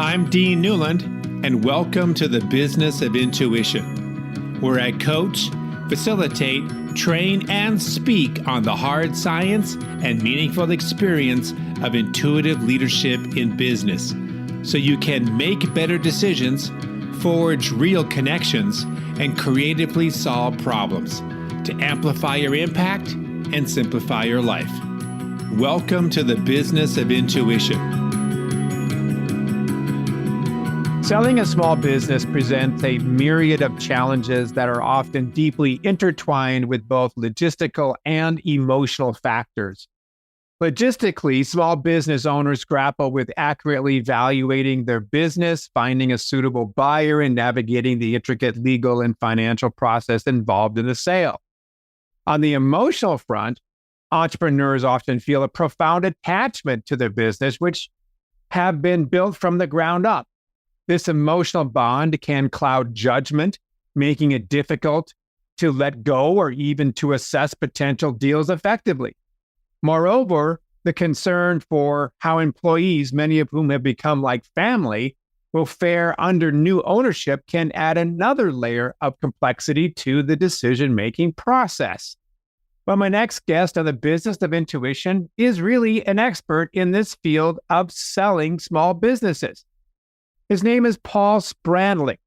I'm Dean Newland, and welcome to the Business of Intuition, where I coach, facilitate, train, and speak on the hard science and meaningful experience of intuitive leadership in business, so you can make better decisions, forge real connections, and creatively solve problems to amplify your impact and simplify your life. Welcome to the Business of Intuition. Selling a small business presents a myriad of challenges that are often deeply intertwined with both logistical and emotional factors. Logistically, small business owners grapple with accurately evaluating their business, finding a suitable buyer, and navigating the intricate legal and financial process involved in the sale. On the emotional front, entrepreneurs often feel a profound attachment to their business, which have been built from the ground up. This emotional bond can cloud judgment, making it difficult to let go or even to assess potential deals effectively. Moreover, the concern for how employees, many of whom have become like family, will fare under new ownership can add another layer of complexity to the decision-making process. But my next guest on the Business of Intuition is really an expert in this field of selling small businesses. His name is Paul Spradling,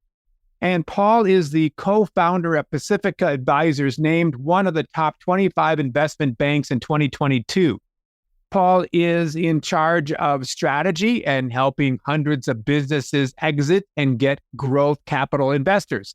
and Paul is the co-founder of Pacifica Advisors, named one of the top 25 investment banks in 2022. Paul is in charge of strategy and helping hundreds of businesses exit and get growth capital investors.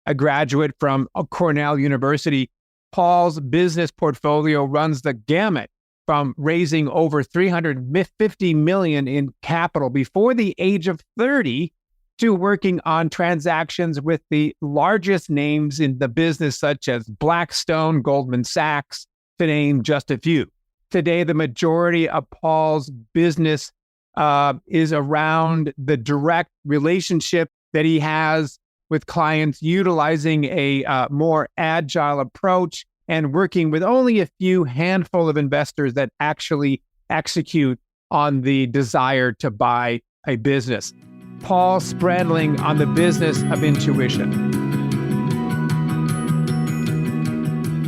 A graduate from Cornell University, Paul's business portfolio runs the gamut from raising over $350 million in capital before the age of 30 to working on transactions with the largest names in the business, such as Blackstone, Goldman Sachs, to name just a few. Today, the majority of Paul's business is around the direct relationship that he has with clients, utilizing a more agile approach and working with only a few handful of investors that actually execute on the desire to buy a business. Paul Spradling on the Business of Intuition.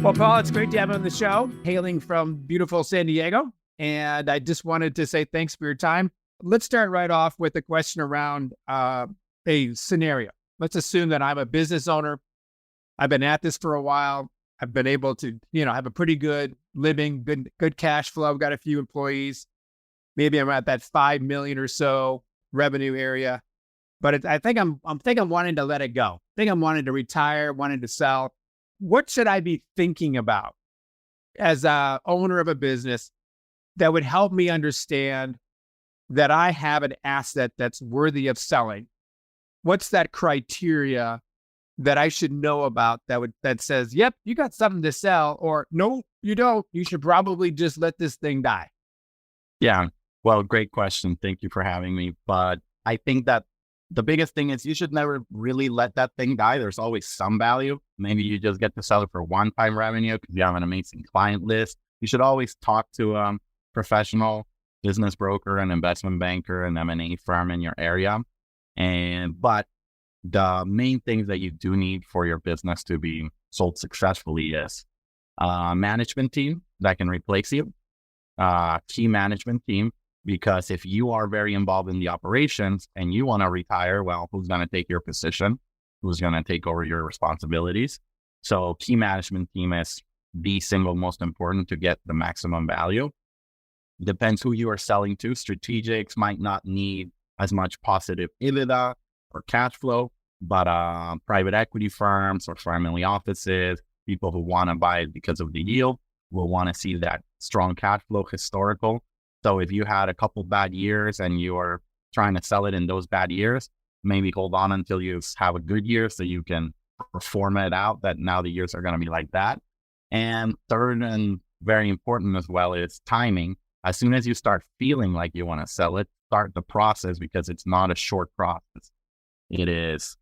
Well, Paul, it's great to have you on the show, hailing from beautiful San Diego. And I just wanted to say thanks for your time. Let's start right off with a question around a scenario. Let's assume that I'm a business owner. I've been at this for a while. I've been able to, have a pretty good living, good cash flow. I've got a few employees. Maybe I'm at that 5 million or so revenue area, but I think I'm wanting to let it go. I think I'm wanting to retire, wanting to sell. What should I be thinking about as a owner of a business that would help me understand that I have an asset that's worthy of selling? What's that criteria that I should know about that says, yep, you got something to sell, or no, you don't. You should probably just let this thing die? Yeah, well, great question. Thank you for having me. But I think that the biggest thing is you should never really let that thing die. There's always some value. Maybe you just get to sell it for one-time revenue because you have an amazing client list. You should always talk to a professional business broker, an investment banker, an M&A firm in your area. But the main things that you do need for your business to be sold successfully is a management team that can replace you, key management team, because if you are very involved in the operations and you want to retire, well, who's going to take your position? Who's going to take over your responsibilities? So key management team is the single most important to get the maximum value. Depends who you are selling to. Strategics might not need as much positive EBITDA or cash flow, but private equity firms or family offices, people who want to buy it because of the yield, will want to see that strong cash flow historical. So if you had a couple bad years and you are trying to sell it in those bad years, maybe hold on until you have a good year so you can perform it out that now the years are going to be like that. And third, and very important as well, is timing. As soon as you start feeling like you want to sell it, start the process, because it's not a short process. It is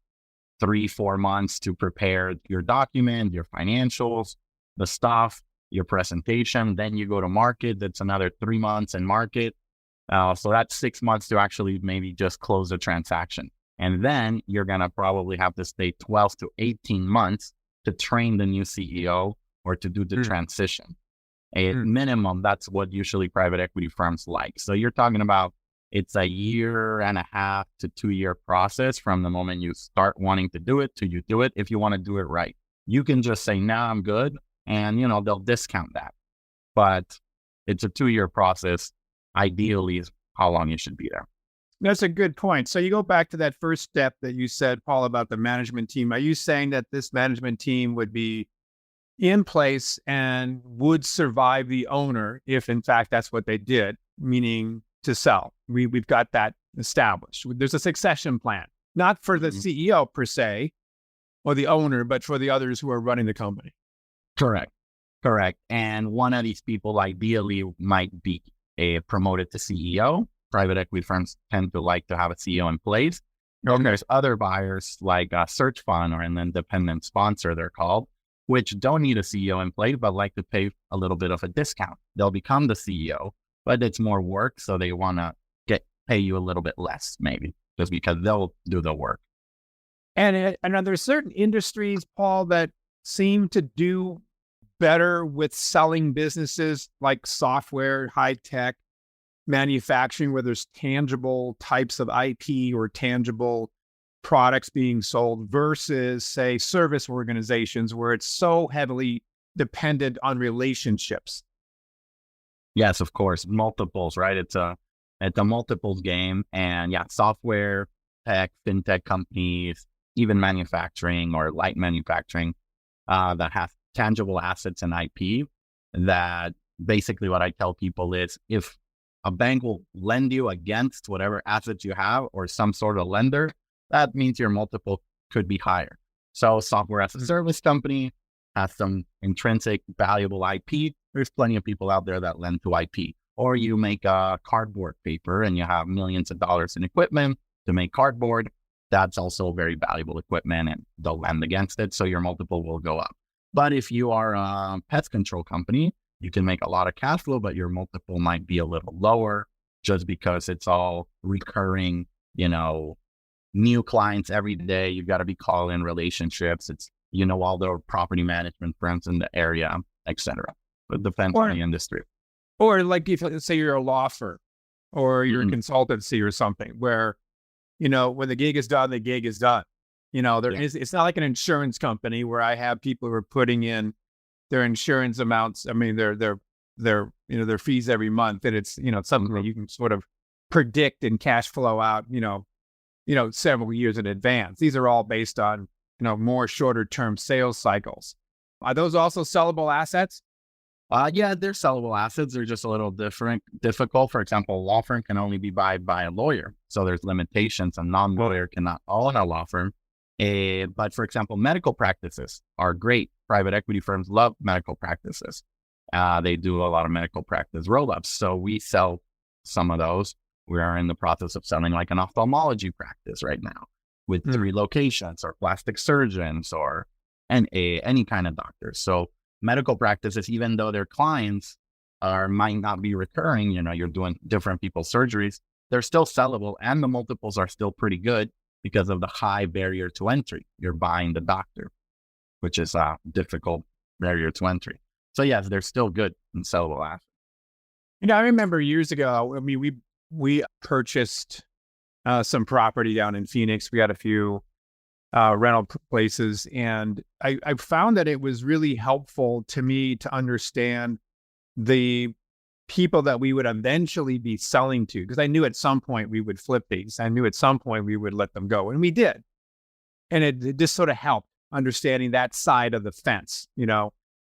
3-4 months to prepare your document, your financials, the stuff, your presentation. Then you go to market. That's another 3 months in market. So that's 6 months to actually maybe just close the transaction. And then you're going to probably have to stay 12 to 18 months to train the new CEO or to do the transition. At minimum, that's what usually private equity firms like. So you're talking about it's a 1.5 to 2 year process from the moment you start wanting to do it to you do it if you want to do it right. You can just say, nah, I'm good. And, they'll discount that. But it's a 2 year process. Ideally is how long you should be there. That's a good point. So you go back to that first step that you said, Paul, about the management team. Are you saying that this management team would be in place and would survive the owner if, in fact, that's what they did, meaning to sell? We've got that established. There's a succession plan, not for the CEO per se or the owner, but for the others who are running the company. Correct. And one of these people ideally might be promoted to CEO. Private equity firms tend to like to have a CEO in place. And there's other buyers like a search fund or an independent sponsor, they're called, which don't need a CEO in place, but like to pay a little bit of a discount. They'll become the CEO, but it's more work. So they want to pay you a little bit less, maybe, just because they'll do the work. And are there certain industries, Paul, that seem to do better with selling businesses like software, high tech, manufacturing, where there's tangible types of IP or tangible products being sold versus, say, service organizations where it's so heavily dependent on relationships? Yes, of course. Multiples, right? It's a multiples game. And software, tech, fintech companies, even manufacturing or light manufacturing that have tangible assets and IP, that basically what I tell people is if a bank will lend you against whatever assets you have or some sort of lender, that means your multiple could be higher. So software as a service company has some intrinsic valuable IP. There's plenty of people out there that lend to IP. Or you make a cardboard paper and you have millions of dollars in equipment to make cardboard. That's also very valuable equipment and they'll lend against it. So your multiple will go up. But if you are a pest control company, you can make a lot of cash flow, but your multiple might be a little lower just because it's all recurring, new clients every day. You've got to be calling relationships. It's, all the property management firms in the area, etc. It depends on the industry. Or like if, let's say you're a law firm or you're a consultancy or something where, when the gig is done, the gig is done. It's not like an insurance company where I have people who are putting in their insurance amounts. I mean, their fees every month, and it's something that you can sort of predict and cash flow out, several years in advance. These are all based on more shorter term sales cycles. Are those also sellable assets? Yeah, they're sellable assets. They're just a little difficult. For example, a law firm can only be bought by a lawyer, so there's limitations. A non-lawyer cannot own a law firm. But for example, medical practices are great. Private equity firms love medical practices. They do a lot of medical practice roll-ups. So we sell some of those. We are in the process of selling like an ophthalmology practice right now with 3 locations, or plastic surgeons, or any kind of doctors. So medical practices, even though their clients might not be recurring, you're doing different people's surgeries, they're still sellable and the multiples are still pretty good because of the high barrier to entry. You're buying the doctor, which is a difficult barrier to entry. So yes, they're still good and sellable assets. I remember years ago, we purchased some property down in Phoenix. We had a few rental places, and I found that it was really helpful to me to understand the people that we would eventually be selling to, because I knew at some point we would flip these. I knew at some point we would let them go, and we did. And it just sort of helped understanding that side of the fence.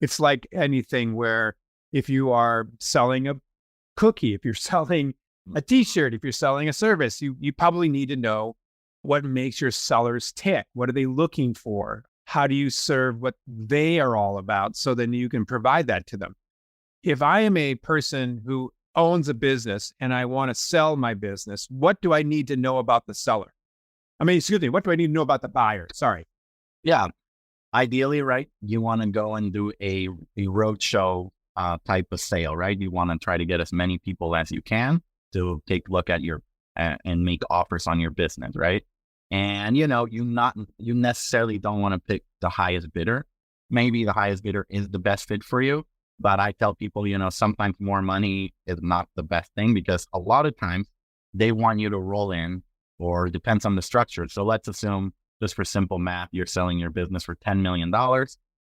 It's like anything where if you are selling a cookie, if you're selling a t-shirt, if you're selling a service, you probably need to know what makes your sellers tick. What are they looking for? How do you serve what they are all about? So then you can provide that to them. If I am a person who owns a business and I want to sell my business, what do I need to know about the seller? What do I need to know about the buyer? Sorry. Yeah. Ideally, right, you want to go and do a roadshow type of sale, right? You want to try to get as many people as you can. to take a look at your and make offers on your business, right? And you necessarily don't want to pick the highest bidder. Maybe the highest bidder is the best fit for you, but I tell people, sometimes more money is not the best thing, because a lot of times they want you to roll in, or it depends on the structure. So let's assume, just for simple math, you're selling your business for $10 million.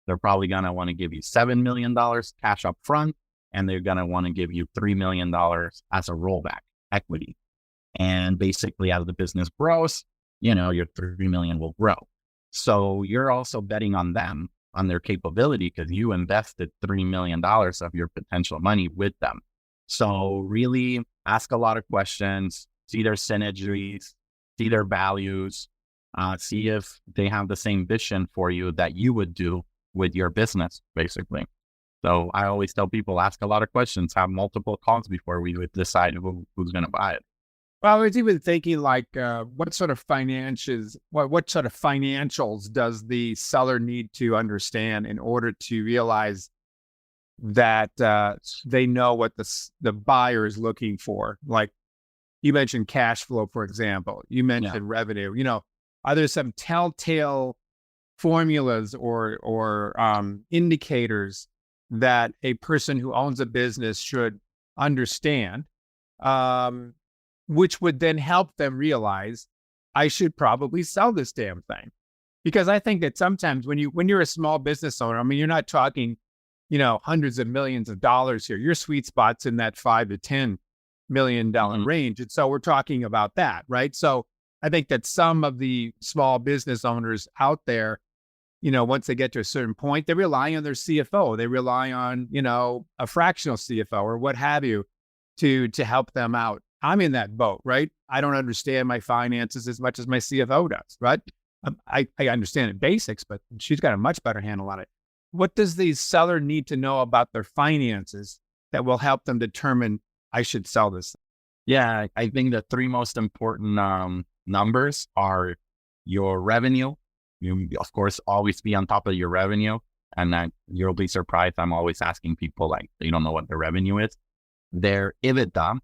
They're probably going to want to give you $7 million cash up front, and they're going to want to give you $3 million as a rollback equity. And basically, as the business grows, your $3 million will grow. So you're also betting on them, on their capability, because you invested $3 million of your potential money with them. So really ask a lot of questions, see their synergies, see their values, see if they have the same vision for you that you would do with your business, basically. So I always tell people, ask a lot of questions, have multiple calls before we would decide who's going to buy it. Well, I was even thinking, like, what sort of financials does the seller need to understand in order to realize that they know what the buyer is looking for? Like you mentioned cash flow, for example. You mentioned revenue. Are there some telltale formulas or indicators that a person who owns a business should understand, which would then help them realize, I should probably sell this damn thing? Because I think that sometimes when you're a small business owner, I mean, you're not talking, hundreds of millions of dollars here. Your sweet spot's in that $5 to $10 million range. And so we're talking about that, right? So I think that some of the small business owners out there, once they get to a certain point, they rely on their CFO. They rely on, a fractional CFO or what have you to help them out. I'm in that boat, right? I don't understand my finances as much as my CFO does, right? I understand the basics, but she's got a much better handle on it. What does the seller need to know about their finances that will help them determine, I should sell this? Yeah, I think the three most important numbers are your revenue. You, of course, always be on top of your revenue. And you'll be surprised. I'm always asking people, like, they don't know what their revenue is. Their EBITDA.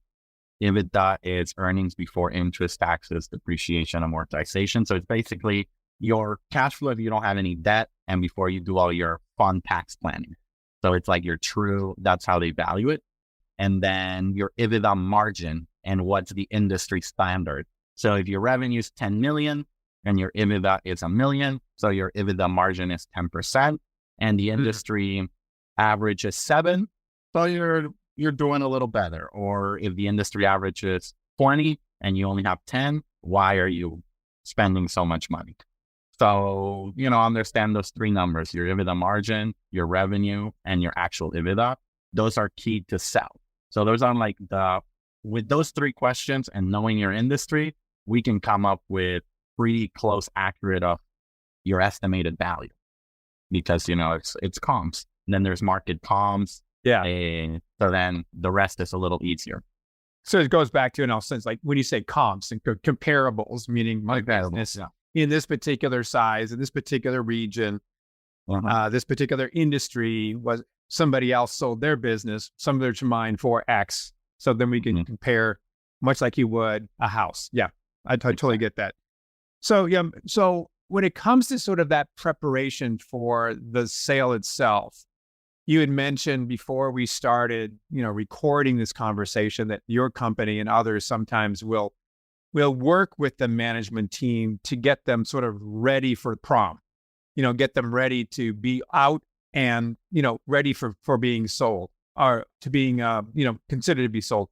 EBITDA is earnings before interest, taxes, depreciation, amortization. So it's basically your cash flow if you don't have any debt and before you do all your fun tax planning. So it's like your true, that's how they value it. And then your EBITDA margin and what's the industry standard. So if your revenue is 10 million and your EBITDA is $1 million, so your EBITDA margin is 10%, and the industry average is 7, so you're doing a little better. Or if the industry average is 20 and you only have 10, why are you spending so much money? So, understand those three numbers, your EBITDA margin, your revenue, and your actual EBITDA. Those are key to sell. So those are with those three questions and knowing your industry, we can come up with pretty close, accurate of your estimated value, because, it's comps. And then there's market comps. Yeah. So then the rest is a little easier. So it goes back to, in a sense, like when you say comps and comparables, meaning my business in this particular size, in this particular region, this particular industry, was somebody else sold their business, similar to mine, for X. So then we can compare, much like you would a house. Yeah, I totally get that. So, so when it comes to sort of that preparation for the sale itself, you had mentioned before we started, recording this conversation, that your company and others sometimes will work with the management team to get them sort of ready for prom, get them ready to be out and, ready for being sold, or to being, considered to be sold.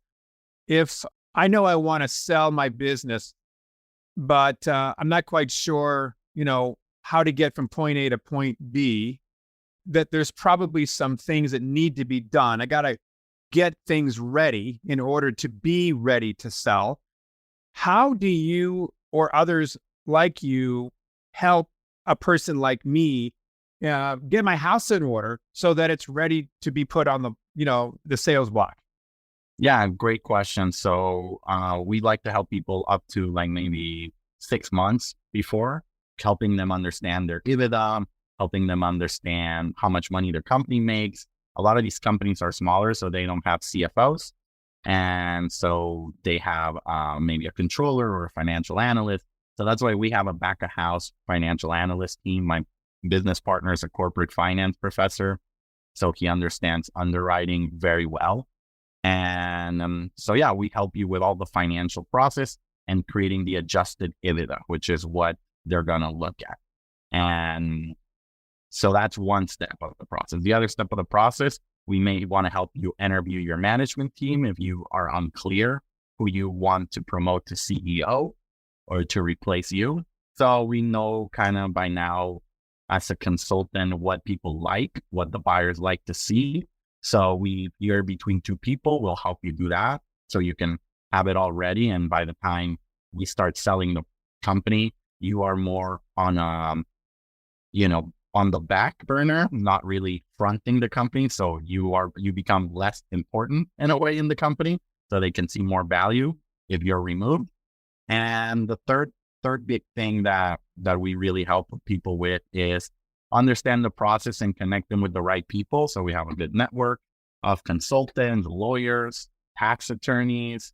If I know I want to sell my business, but I'm not quite sure, how to get from point A to point B, that there's probably some things that need to be done. I got to get things ready in order to be ready to sell. How do you or others like you help a person like me get my house in order so that it's ready to be put on the sales block? Yeah, great question. So we like to help people up to like maybe 6 months before, helping them understand their EBITDA, helping them understand how much money their company makes. A lot of these companies are smaller, so they don't have CFOs. And so they have maybe a controller or a financial analyst. So that's why we have a back of house financial analyst team. My business partner is a corporate finance professor, so he understands underwriting very well. And so, yeah, we help you with all the financial process and creating the adjusted EBITDA, which is what they're going to look at. And so that's one step of the process. The other step of the process, we may want to help you interview your management team if you are unclear who you want to promote to CEO or to replace you. So we know kind of by now as a consultant what people like, what the buyers like to see. So you're between two people, we'll help you do that so you can have it all ready. And by the time we start selling the company, you are more on on the back burner, not really fronting the company. So you become less important in a way in the company, so they can see more value if you're removed. And the third big thing that we really help people with is understand the process and connect them with the right people. So we have a good network of consultants, lawyers, tax attorneys,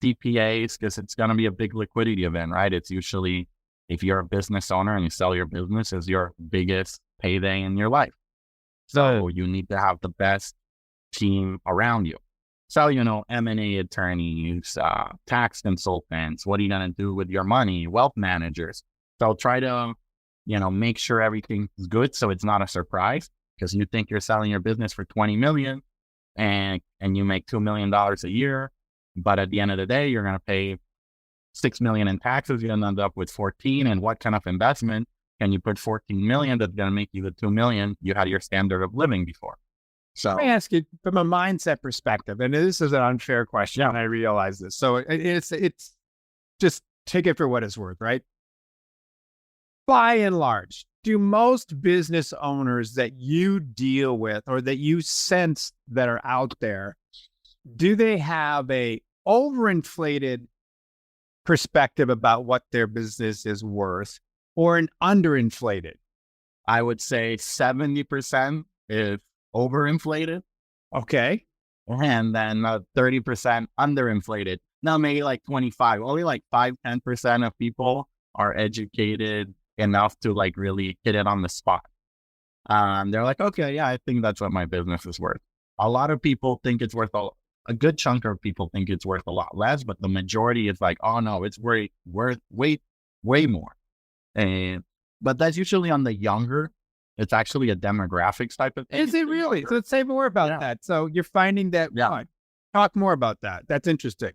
CPAs, because it's going to be a big liquidity event, right? It's usually, if you're a business owner and you sell your business, is your biggest payday in your life. So you need to have the best team around you. So, M&A attorneys, tax consultants, what are you going to do with your money? Wealth managers. So try to, make sure everything's good so it's not a surprise, because you think you're selling your business for 20 million and you make $2 million a year. But at the end of the day, you're going to pay $6 million in taxes. You're going to end up with 14. And what kind of investment can you put 14 million that's going to make you the 2 million you had your standard of living before? So let me ask you from a mindset perspective, and this is an unfair question, and I realize this. So it's just take it for what it's worth, right? By and large, do most business owners that you deal with or that you sense that are out there, do they have a overinflated perspective about what their business is worth or an underinflated? I would say 70% is overinflated. Okay. And then 30% underinflated. Now, maybe like 25, only like 5-10% of people are educated enough to like really hit it on the spot. They're like, okay, yeah, I think that's what my business is worth. A lot of people think it's worth a good chunk of people think it's worth a lot less, but the majority is like, oh no, it's worth way more. But that's usually on the younger. It's actually a demographics type of thing. Is it really? So let's say more about that. So you're finding that. Yeah. Talk more about that. That's interesting.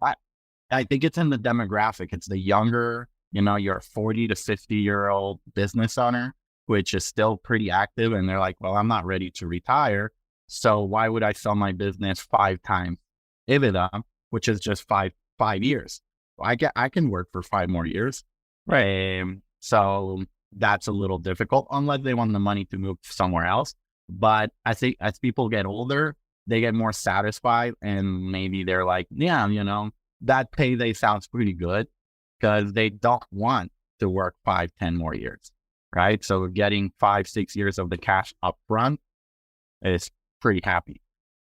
I think it's in the demographic. It's the younger, your 40 to 50-year-old business owner, which is still pretty active. And they're like, well, I'm not ready to retire. So why would I sell my business 5 times EBITDA, which is just five years? I can work for 5 more years. Right. So that's a little difficult unless they want the money to move somewhere else. But I think as people get older, they get more satisfied and maybe they're like, yeah, that payday sounds pretty good, because they don't want to work 5-10 more years, right? So getting 5-6 years of the cash up front is pretty happy.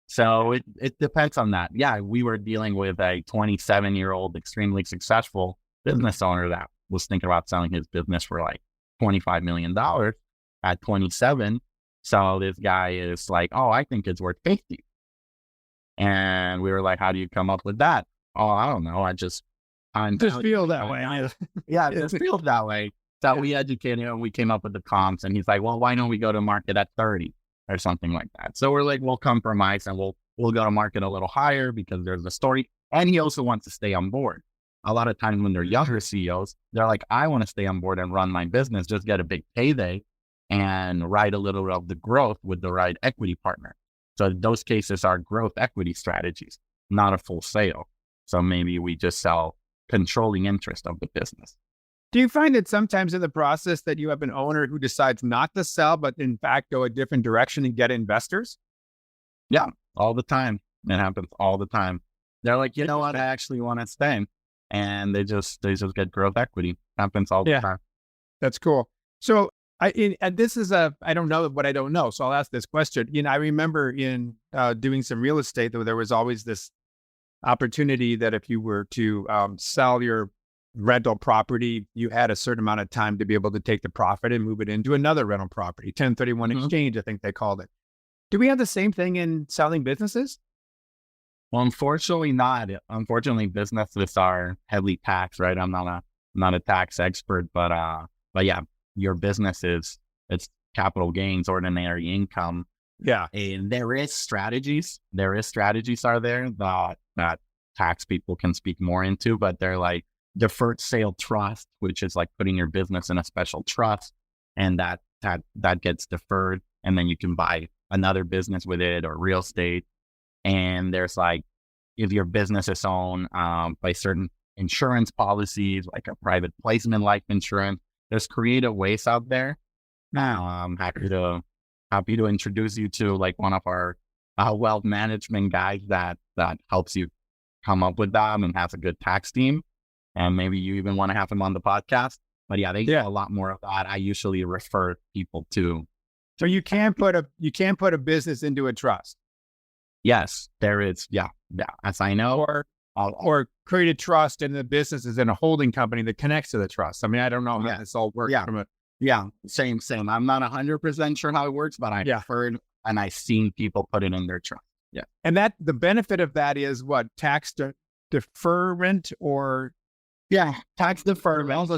So it depends on that. Yeah, we were dealing with a 27-year-old extremely successful business owner that was thinking about selling his business for like $25 million at 27. So this guy is like, oh, I think it's worth 50. And we were like, how do you come up with that? Oh, I don't know. I just feel that way. Yeah, it just feels that way. So we educated him. We came up with the comps, and he's like, well, why don't we go to market at 30 or something like that? So we're like, we'll compromise and we'll go to market a little higher because there's a story. And he also wants to stay on board. A lot of times when they're younger CEOs, they're like, I want to stay on board and run my business, just get a big payday and ride a little of the growth with the right equity partner. So those cases are growth equity strategies, not a full sale. So maybe we just sell controlling interest of the business. Do you find that sometimes in the process that you have an owner who decides not to sell, but in fact go a different direction and get investors? Yeah, all the time. It happens all the time. They're like, you know what, I actually want to stay. And they just get growth equity. Happens all the time. That's cool. So and this is I don't know what I don't know. So I'll ask this question. I remember in doing some real estate, there was always this opportunity that if you were to sell your rental property, you had a certain amount of time to be able to take the profit and move it into another rental property. 1031 exchange, I think they called it. Do we have the same thing in selling businesses? Well, unfortunately not. Unfortunately, businesses are heavily taxed, right? I'm not a tax expert, but yeah, your business it's capital gains, ordinary income. Yeah. And there is strategies are there that tax people can speak more into, but they're like deferred sale trust, which is like putting your business in a special trust, and that gets deferred, and then you can buy another business with it or real estate. And there's like, if your business is owned by certain insurance policies, like a private placement life insurance, there's creative ways out there. I'm happy to introduce you to like one of our wealth management guys that helps you come up with that and has a good tax team. And maybe you even want to have him on the podcast. But yeah, they do a lot more of that. I usually refer people to. So you can't put a business into a trust. Yes, there is. Yeah. As I know, or create a trust and the business is in a holding company that connects to the trust. I mean, I don't know how this all works. Same. I'm not 100% sure how it works, but I've heard and I've seen people put it in their trust. Yeah. And that the benefit of that is what? Tax deferment or? Yeah, tax deferment.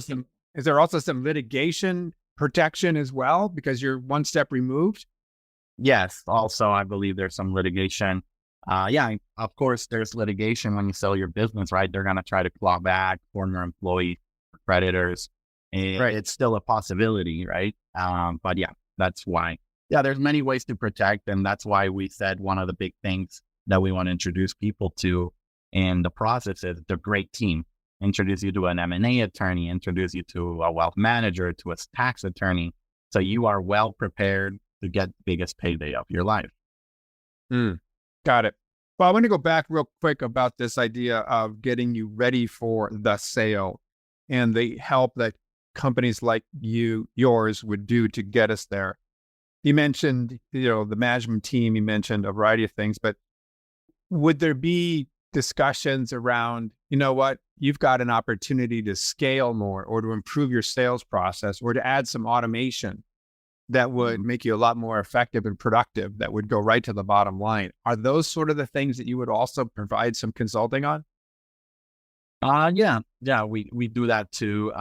Is there also some litigation protection as well because you're one step removed? Yes. Also, I believe there's some litigation. Of course, there's litigation when you sell your business, right? They're going to try to claw back former employees, creditors. Right. It's still a possibility, right? But yeah, that's why. Yeah, there's many ways to protect. And that's why we said one of the big things that we want to introduce people to in the process is the great team. Introduce you to an M&A attorney, introduce you to a wealth manager, to a tax attorney. So you are well prepared to get the biggest payday of your life. Got it. Well, I want to go back real quick about this idea of getting you ready for the sale and the help that companies like yours would do to get us there. You mentioned, the management team, you mentioned a variety of things, but would there be discussions around, you've got an opportunity to scale more or to improve your sales process or to add some automation that would make you a lot more effective and productive, that would go right to the bottom line? Are those sort of the things that you would also provide some consulting on? We do that too.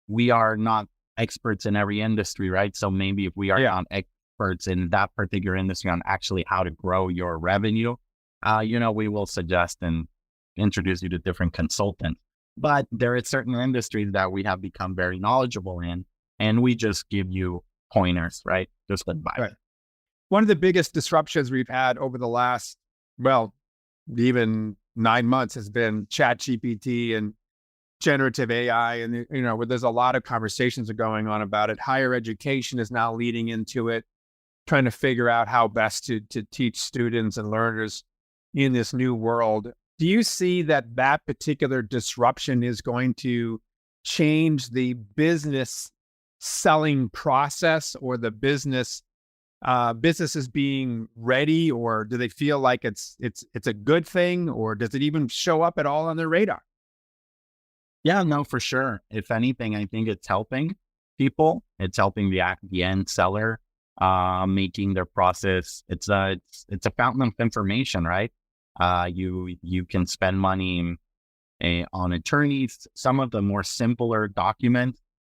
We are not experts in every industry, right? So maybe if we are not experts in that particular industry on actually how to grow your revenue, we will suggest and introduce you to different consultants. But there are certain industries that we have become very knowledgeable in, and we just give you pointers, right? Just advice. Right. One of the biggest disruptions we've had over the last, even 9 months has been ChatGPT and generative AI. And, where there's a lot of conversations are going on about it. Higher education is now leading into it, trying to figure out how best to teach students and learners in this new world. Do you see that particular disruption is going to change the business selling process or the businesses being ready, or do they feel like it's a good thing, or does it even show up at all on their radar? Yeah, no, for sure. If anything, I think it's helping people. It's helping the end seller, making their process. It's a fountain of information, right? You can spend money on attorneys. Some of the more simpler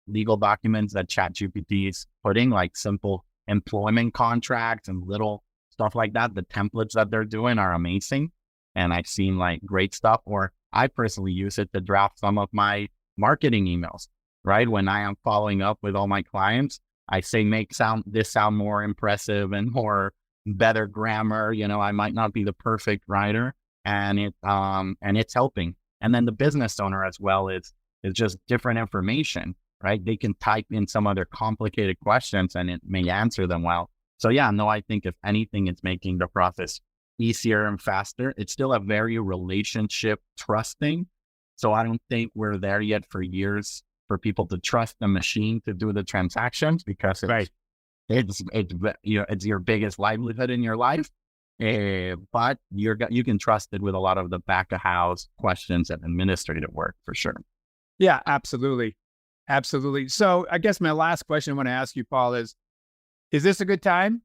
legal documents that ChatGPT is putting, like simple employment contracts and little stuff like that. The templates that they're doing are amazing. And I've seen like great stuff, or I personally use it to draft some of my marketing emails, right? When I am following up with all my clients, I say, make this sound more impressive and more better grammar. I might not be the perfect writer, and it's helping. And then the business owner as well is just different information, right? They can type in some other complicated questions and it may answer them well. So I think if anything, it's making the process easier and faster. It's still a very relationship trusting. So I don't think we're there yet for years for people to trust the machine to do the transactions, because it's your biggest livelihood in your life. But you can trust it with a lot of the back of house questions and administrative work for sure. Yeah, absolutely. Absolutely. So I guess my last question I want to ask you, Paul, is this a good time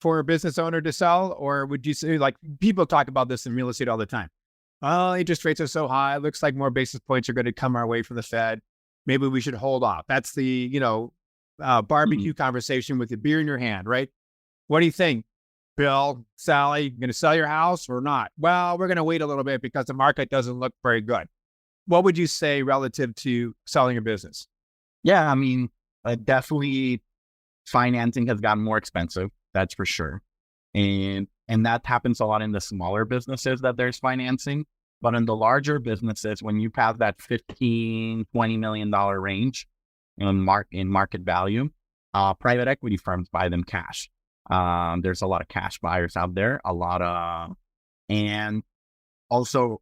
for a business owner to sell? Or would you say, like, people talk about this in real estate all the time? Oh, interest rates are so high. Looks like more basis points are going to come our way from the Fed. Maybe we should hold off. That's the, barbecue conversation with the beer in your hand, right? What do you think, Bill, Sally, going to sell your house or not? Well, we're going to wait a little bit because the market doesn't look very good. What would you say relative to selling a business? Yeah, I mean, definitely financing has gotten more expensive. That's for sure. And that happens a lot in the smaller businesses that there's financing. But in the larger businesses, when you pass that $15, $20 million range in market value, private equity firms buy them cash. There's a lot of cash buyers out there, and also,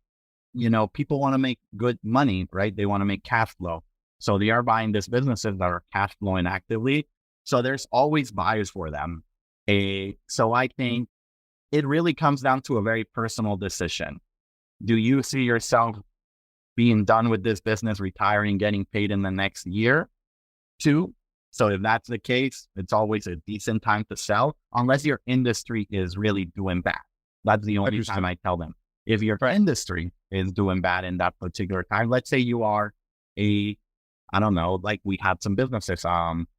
people want to make good money, right? They want to make cash flow. So they are buying these businesses that are cash flowing actively. So there's always buyers for them. So I think it really comes down to a very personal decision. Do you see yourself being done with this business, retiring, getting paid in the next year, 2? So if that's the case, it's always a decent time to sell, unless your industry is really doing bad. That's the only time I tell them. If your industry is doing bad in that particular time, let's say you are like we had some businesses,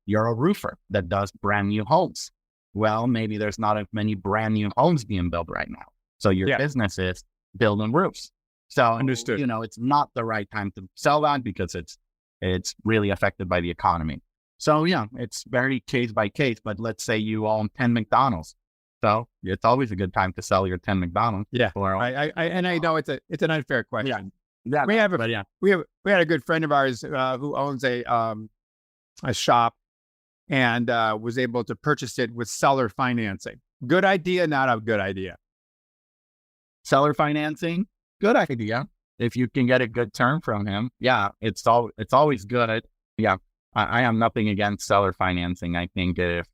you're a roofer that does brand new homes. Well, maybe there's not as many brand new homes being built right now. So your business is building roofs. So, understood. It's not the right time to sell that because it's really affected by the economy. So yeah, it's very case by case, but let's say you own 10 McDonald's. So it's always a good time to sell your 10 McDonald's. Yeah. I know it's an unfair question. Yeah. We had a good friend of ours who owns a shop and was able to purchase it with seller financing. Good idea, not a good idea. Seller financing, good idea. If you can get a good term from him, it's always good. I have nothing against seller financing. I think if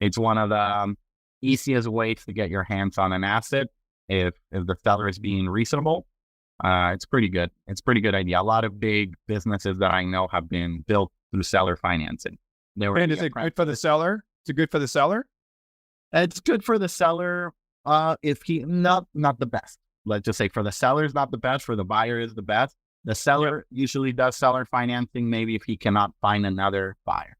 it's one of the easiest ways to get your hands on an asset, if the seller is being reasonable, it's pretty good. It's a pretty good idea. A lot of big businesses that I know have been built through seller financing. And is it good for the seller? Is it good for the seller? It's good for the seller. If he not the best. Let's just say for the seller is not the best, for the buyer is the best. The seller usually does seller financing, maybe if he cannot find another buyer.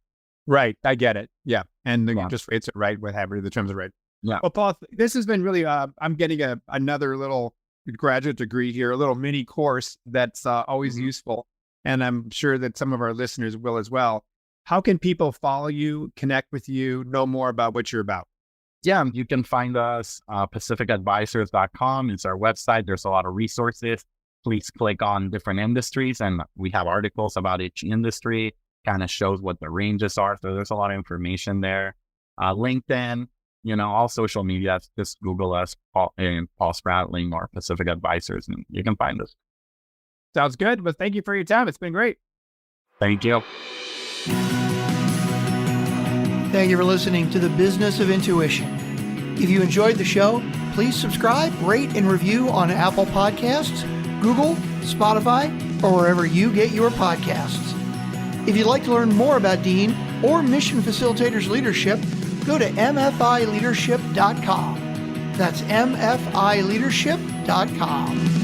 Right. I get it. Yeah. And the interest rates are right, whatever the terms are right. Yeah. Well, Paul, this has been really, I'm getting another little graduate degree here, a little mini course that's always useful. And I'm sure that some of our listeners will as well. How can people follow you, connect with you, know more about what you're about? Yeah, you can find us, pacificaadvisors.com. It's our website. There's a lot of resources. Please click on different industries, and we have articles about each industry, kind of shows what the ranges are. So there's a lot of information there. LinkedIn, all social media, just Google us, Paul Spradling or Pacifica Advisors, and you can find us. Sounds good. Well, thank you for your time. It's been great. Thank you. Thank you for listening to The Business of Intuition. If you enjoyed the show, please subscribe, rate, and review on Apple Podcasts, Google, Spotify, or wherever you get your podcasts. If you'd like to learn more about Dean or Mission Facilitators Leadership, go to mfileadership.com. That's mfileadership.com.